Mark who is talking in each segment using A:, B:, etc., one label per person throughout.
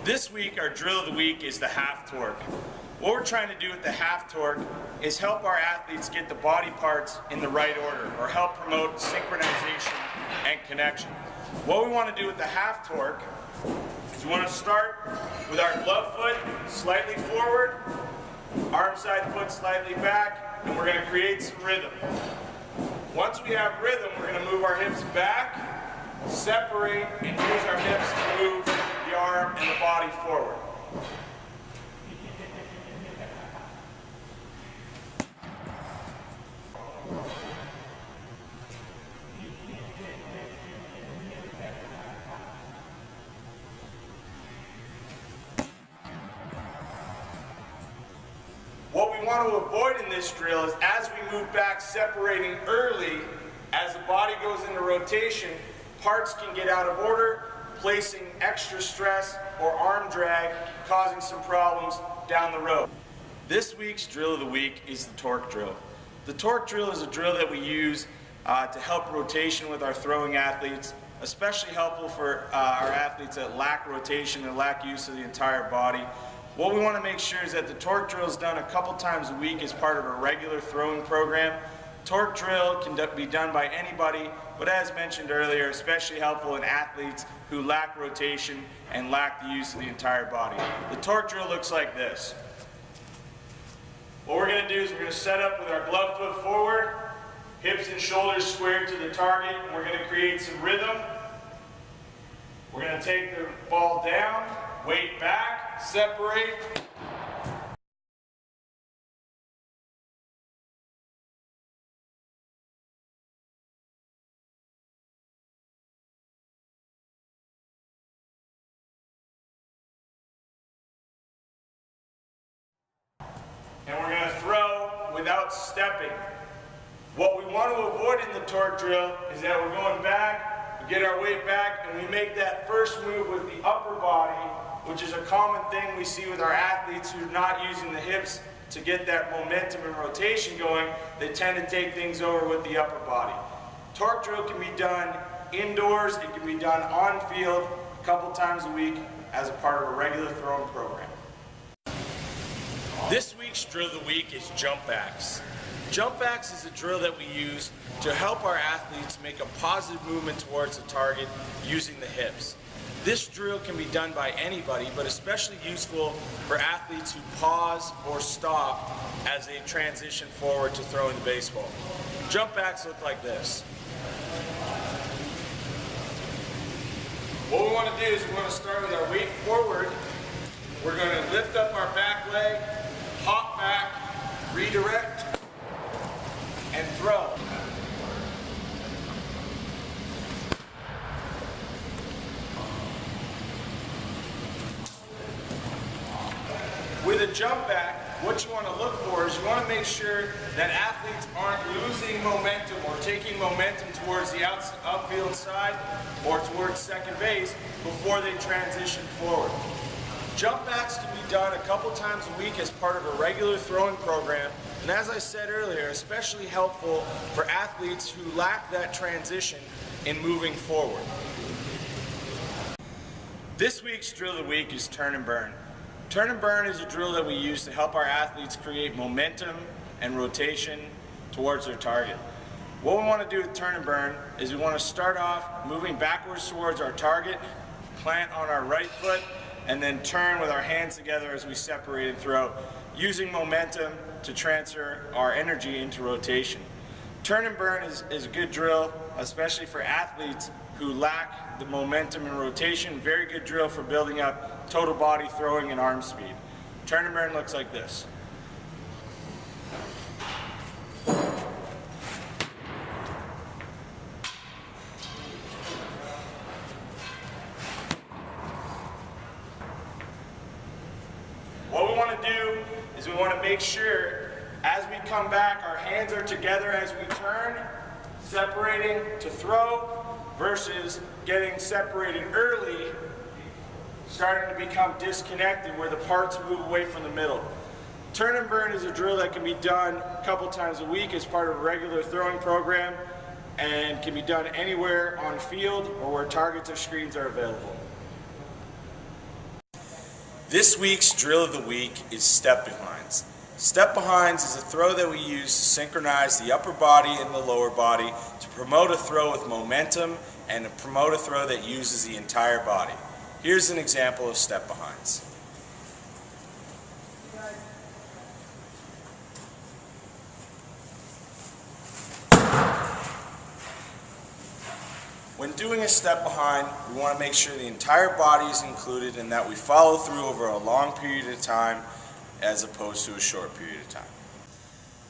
A: This week, our drill of the week is the half torque. What we're trying to do with the half torque is help our athletes get the body parts in the right order, or help promote synchronization and connection. What we want to do with the half torque is we want to start with our glove foot slightly forward, arm side foot slightly back, and we're going to create some rhythm. Once we have rhythm, we're going to move our hips back, separate, and use our hips to move the arm and the body forward. What we want to avoid in this drill is as we move back, separating early, as the body goes into rotation, parts can get out of order, placing extra stress or arm drag, causing some problems down the road. This week's drill of the week is the torque drill. The torque drill is a drill that we use to help rotation with our throwing athletes, especially helpful for our athletes that lack rotation and lack use of the entire body. What we want to make sure is that the torque drill is done a couple times a week as part of a regular throwing program. Torque drill can be done by anybody, but as mentioned earlier, especially helpful in athletes who lack rotation and lack the use of the entire body. The torque drill looks like this. What we're going to do is we're going to set up with our glove foot forward, hips and shoulders squared to the target, and we're going to create some rhythm. We're going to take the ball down, weight back, separate. And we're going to throw without stepping. What we want to avoid in the torque drill is that we're going back, we get our weight back, and we make that first move with the upper body, which is a common thing we see with our athletes who are not using the hips to get that momentum and rotation going. They tend to take things over with the upper body. Torque drill can be done indoors, it can be done on field a couple times a week as a part of a regular throwing program. This week's drill of the week is jump axe. Jump axe is a drill that we use to help our athletes make a positive movement towards the target using the hips. This drill can be done by anybody, but especially useful for athletes who pause or stop as they transition forward to throwing the baseball. Jump backs look like this. What we want to do is we want to start with our weight forward. We're going to lift up our back leg, hop back, redirect, and throw. With a jump back, what you want to look for is you want to make sure that athletes aren't losing momentum or taking momentum towards the outfield side or towards second base before they transition forward. Jump backs can be done a couple times a week as part of a regular throwing program, and as I said earlier, especially helpful for athletes who lack that transition in moving forward. This week's drill of the week is turn and burn. Turn and burn is a drill that we use to help our athletes create momentum and rotation towards their target. What we want to do with turn and burn is we want to start off moving backwards towards our target, plant on our right foot, and then turn with our hands together as we separate and throw, using momentum to transfer our energy into rotation. Turn and burn is a good drill, especially for athletes who lack the momentum and rotation. Very good drill for building up total body throwing and arm speed. Turn and burn looks like this. What we want to do is we want to make sure as we come back, our hands are together as we turn, separating to throw, versus getting separated early, starting to become disconnected where the parts move away from the middle. Turn and burn is a drill that can be done a couple times a week as part of a regular throwing program and can be done anywhere on field or where targets or screens are available. This week's drill of the week is step behinds. Step behinds is a throw that we use to synchronize the upper body and the lower body to promote a throw with momentum and to promote a throw that uses the entire body. Here's an example of step behinds. When doing a step behind, we want to make sure the entire body is included and that we follow through over a long period of time as opposed to a short period of time.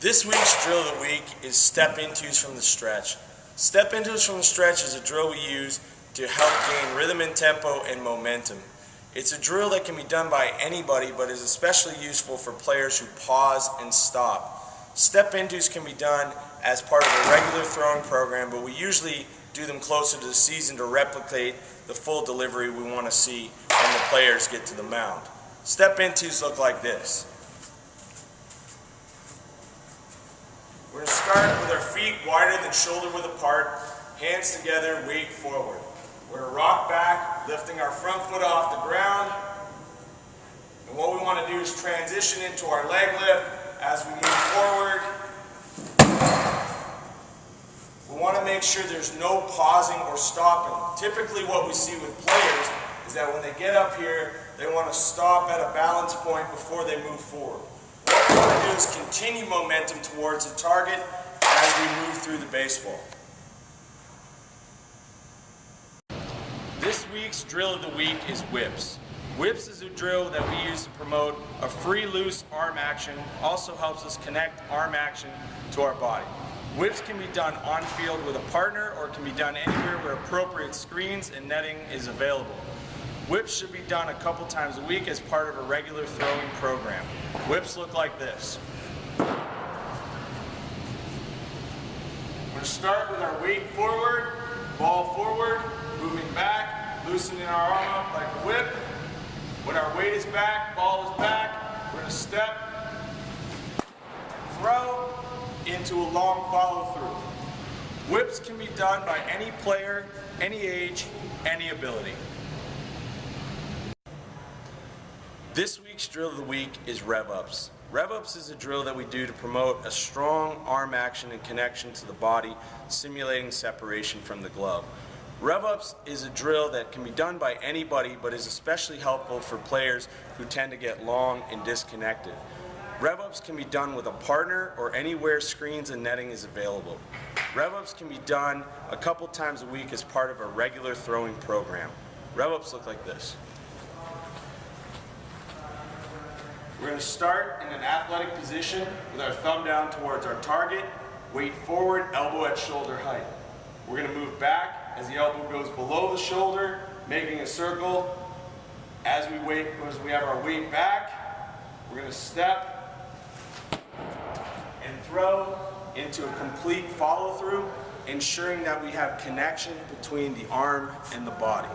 A: This week's drill of the week is step intos from the stretch. Step intos from the stretch is a drill we use to help gain rhythm and tempo and momentum. It's a drill that can be done by anybody but is especially useful for players who pause and stop. Step intos can be done as part of a regular throwing program, but we usually do them closer to the season to replicate the full delivery we want to see when the players get to the mound. Step intos look like this. We're going to start with our feet wider than shoulder width apart, hands together, weight forward. We're going to rock back, lifting our front foot off the ground. And what we want to do is transition into our leg lift as we move forward. We want to make sure there's no pausing or stopping. Typically what we see with players is that when they get up here, they want to stop at a balance point before they move forward. What we want to do is continue momentum towards the target as we move through the baseball. This week's drill of the week is whips. Whips is a drill that we use to promote a free, loose arm action, also helps us connect arm action to our body. Whips can be done on field with a partner or can be done anywhere where appropriate screens and netting is available. Whips should be done a couple times a week as part of a regular throwing program. Whips look like this. We're going to start with our weight forward, ball forward, moving back, loosening our arm up like a whip. When our weight is back, ball is back, we're going to step, throw, into a long follow-through. Whips can be done by any player, any age, any ability. This week's drill of the week is rev-ups. Rev-ups is a drill that we do to promote a strong arm action and connection to the body, simulating separation from the glove. Rev-ups is a drill that can be done by anybody but is especially helpful for players who tend to get long and disconnected. Rev-ups can be done with a partner or anywhere screens and netting is available. Rev-ups can be done a couple times a week as part of a regular throwing program. Rev-ups look like this. We're going to start in an athletic position with our thumb down towards our target, weight forward, elbow at shoulder height. We're going to move back as the elbow goes below the shoulder, making a circle. As we have our weight back, we're going to step and throw into a complete follow-through, ensuring that we have connection between the arm and the body.